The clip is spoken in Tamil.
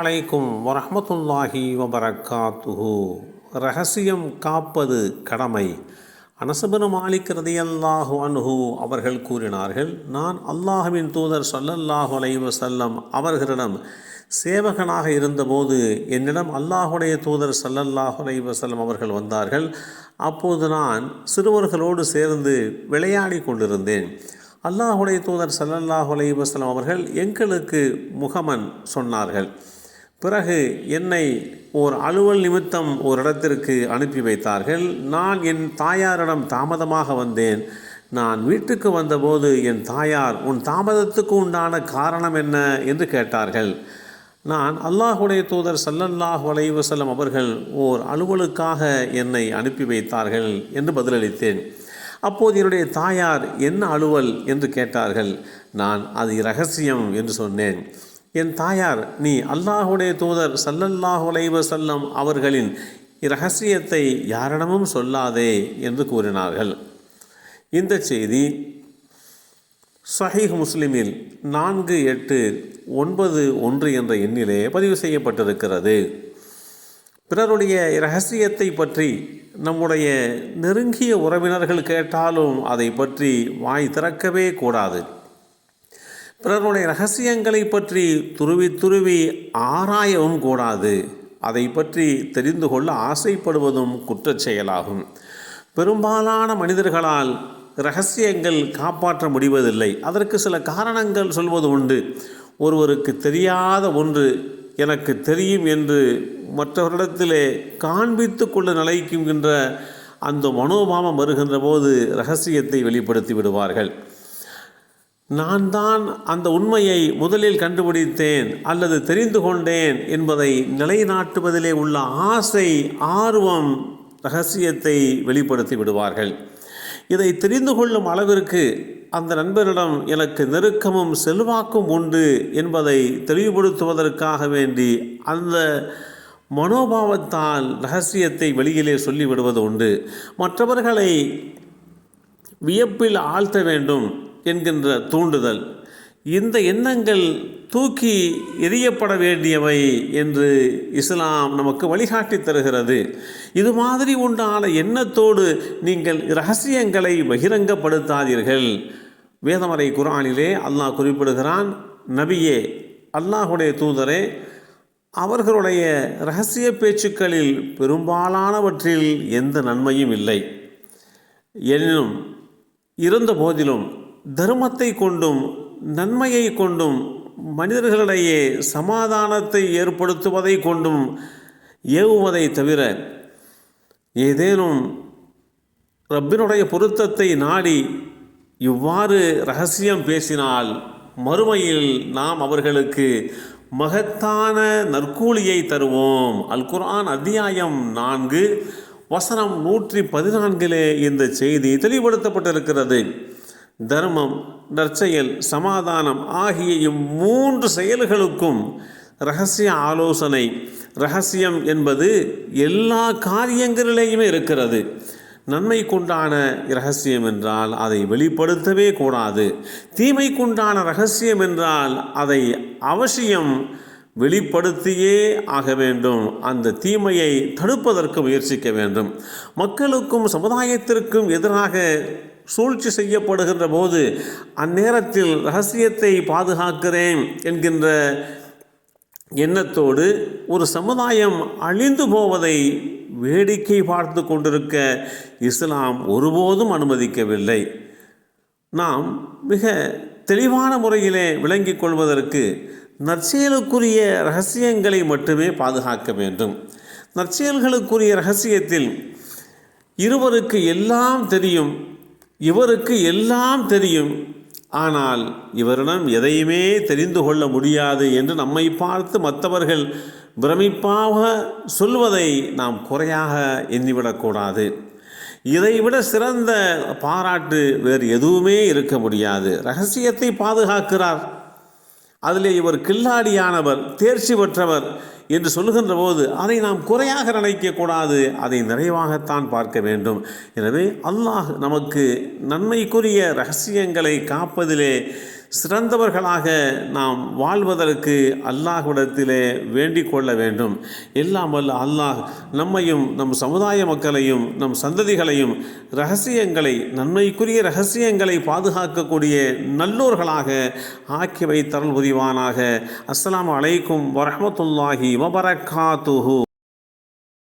அலைக்கும் வரஹ்மத்துல்லாஹி வபரகாத்துஹு. ரகசியம் காப்பது கடமை. அனஸ் இப்னு மாலிக் ரலியல்லாஹு அன்ஹு அவர்கள் கூறினார்கள், நான் அல்லாஹ்வின் தூதர் ஸல்லல்லாஹு அலைஹி வஸல்லம் அவர்களிடம் சேவகனாக இருந்தபோது என்னிடம் அல்லாஹுடைய தூதர் ஸல்லல்லாஹு அலைஹி வஸல்லம் அவர்கள் வந்தார்கள். அப்போது நான் சிறுவர்களோடு சேர்ந்து விளையாடி கொண்டிருந்தேன். அல்லாஹுடைய தூதர் ஸல்லல்லாஹு அலைஹி வஸல்லம் அவர்கள் எங்களுக்கு முகமன் சொன்னார்கள். பிறகு என்னை ஓர் அலுவல் நிமித்தம் ஒரு இடத்திற்கு அனுப்பி வைத்தார்கள். நான் என் தாயாரிடம் தாமதமாக வந்தேன். நான் வீட்டுக்கு வந்தபோது என் தாயார், உன் தாமதத்துக்கு உண்டான காரணம் என்ன என்று கேட்டார்கள். நான் அல்லாஹுடைய தூதர் ஸல்லல்லாஹு அலைஹி வஸல்லம் அவர்கள் ஓர் அலுவலுக்காக என்னை அனுப்பி வைத்தார்கள் என்று பதிலளித்தேன். அப்போது என்னுடைய தாயார் என்ன அலுவல் என்று கேட்டார்கள். நான் அது இரகசியம் என்று சொன்னேன். என் தாயார், நீ அல்லாஹுடைய தூதர் ஸல்லல்லாஹு அலைஹி வஸல்லம் அவர்களின் இரகசியத்தை யாரிடமும் சொல்லாதே என்று கூறினார்கள். இந்த செய்தி ஸஹீஹ் முஸ்லிமில் 4891 என்ற எண்ணிலே பதிவு செய்யப்பட்டிருக்கிறது. பிறருடைய இரகசியத்தை பற்றி நம்முடைய நெருங்கிய உறவினர்கள் கேட்டாலும் அதை பற்றி வாய் திறக்கவே கூடாது. பிறருடைய இரகசியங்களை பற்றி துருவி ஆராயவும் கூடாது. அதை பற்றி தெரிந்து கொள்ள ஆசைப்படுவதும் குற்றச் செயலாகும். பெரும்பாலான மனிதர்களால் இரகசியங்கள் காப்பாற்ற முடிவதில்லை. அதற்கு சில காரணங்கள் சொல்வது உண்டு. ஒருவருக்கு தெரியாத ஒன்று எனக்கு தெரியும் என்று மற்றவரிடத்திலே காண்பித்து கொள்ள நிலைக்கின்ற அந்த மனோபாவம் வருகின்ற போது இரகசியத்தை வெளிப்படுத்தி விடுவார்கள். நான் தான் அந்த உண்மையை முதலில் கண்டுபிடித்தேன் அல்லது தெரிந்து கொண்டேன் என்பதை நிலைநாட்டுவதிலே உள்ள ஆசை, ஆர்வம் இரகசியத்தை வெளிப்படுத்தி விடுவார்கள். இதை தெரிந்து கொள்ளும் அளவிற்கு அந்த நண்பரிடம் எனக்கு நெருக்கமும் செல்வாக்கும் உண்டு என்பதை தெளிவுபடுத்துவதற்காக வேண்டி அந்த மனோபாவத்தால் இரகசியத்தை வெளியிலே சொல்லிவிடுவது உண்டு. மற்றவர்களை வியப்பில் ஆழ்த்த வேண்டும் என்கின்ற தூண்டுதல், இந்த எண்ணங்கள் தூக்கி எறியப்பட வேண்டியவை என்று இஸ்லாம் நமக்கு வழிகாட்டி தருகிறது. இது மாதிரி உண்டான எண்ணத்தோடு நீங்கள் இரகசியங்களை பகிரங்கப்படுத்தாதீர்கள். வேதமறை குர்ஆனிலே அல்லாஹ் குறிப்பிடுகிறான், நபியே, அல்லாஹுடைய தூதரே, அவர்களுடைய இரகசிய பேச்சுக்களில் பெரும்பாலானவற்றில் எந்த நன்மையும் இல்லை. எனினும் இருந்த போதிலும் தர்மத்தை கொண்டும் நன்மையை கொண்டும் மனிதர்களிடையே சமாதானத்தை ஏற்படுத்துவதை கொண்டும் ஏவுவதை தவிர ஏதேனும் ரப்பினுடைய பொருத்தத்தை நாடி இவ்வாறு இரகசியம் பேசினால் மறுமையில் நாம் அவர்களுக்கு மகத்தான நற்கூலியை தருவோம். அல் குர்ஆன் அத்தியாயம் 4 வசனம் 114 இந்த செய்தி தெளிவுபடுத்தப்பட்டிருக்கிறது. தர்மம், நற்செயல், சமாதானம் ஆகிய இம்மூன்று செயல்களுக்கும் இரகசிய ஆலோசனை. இரகசியம் என்பது எல்லா காரியங்களிலேயுமே இருக்கிறது. நன்மைக்குண்டான இரகசியம் என்றால் அதை வெளிப்படுத்தவே கூடாது. தீமைக்குண்டான இரகசியம் என்றால் அதை அவசியம் வெளிப்படுத்தியே ஆக வேண்டும். அந்த தீமையை தடுப்பதற்கு முயற்சிக்க வேண்டும். மக்களுக்கும் சமுதாயத்திற்கும் எதிராக சூழ்ச்சி செய்யப்படுகின்ற போது அந்நேரத்தில் இரகசியத்தை பாதுகாக்கிறேன் என்கின்ற எண்ணத்தோடு ஒரு சமுதாயம் அழிந்து போவதை வேடிக்கை பார்த்து கொண்டிருக்க இஸ்லாம் ஒருபோதும் அனுமதிக்கவில்லை. நாம் மிக தெளிவான முறையிலே விளங்கிக் கொள்வதற்கு நற்செயலுக்குரிய இரகசியங்களை மட்டுமே பாதுகாக்க வேண்டும். நற்செயல்களுக்குரிய இரகசியத்தில் இருவருக்கு எல்லாம் தெரியும், இவருக்கு எல்லாம் தெரியும், ஆனால் இவரிடம் எதையுமே தெரிந்து கொள்ள முடியாது என்று நம்மை பார்த்து மற்றவர்கள் பிரமிப்பாக சொல்வதை நாம் குறையாக எண்ணிவிடக்கூடாது. இதைவிட சிறந்த பாராட்டு வேறு எதுவுமே இருக்க முடியாது. இரகசியத்தை பாதுகாக்கிறார், அதிலே இவர் கில்லாடியானவர், தேர்ச்சி பெற்றவர் என்று சொல்லுகின்ற போது அதை நாம் குறையாக நினைக்கக்கூடாது, அதை நிறைவாகத்தான் பார்க்க வேண்டும். எனவே அல்லாஹ் நமக்கு நன்மைக்குரிய இரகசியங்களை காப்பதிலே சிறந்தவர்களாக நாம் வாழ்வதற்கு அல்லாஹ்விடத்திலே வேண்டிக் கொள்ள வேண்டும். எல்லாம் வல்ல அல்லாஹ் நம்மையும் நம் சமுதாய மக்களையும் நம் சந்ததிகளையும் இரகசியங்களை, நன்மைக்குரிய இரகசியங்களை பாதுகாக்கக்கூடிய நல்லோர்களாக ஆக்கி வைத்தருள் புரிவானாக. அஸ்ஸலாமு அலைக்கும் வரஹ்மத்துல்லாஹி வபரகாத்துஹு.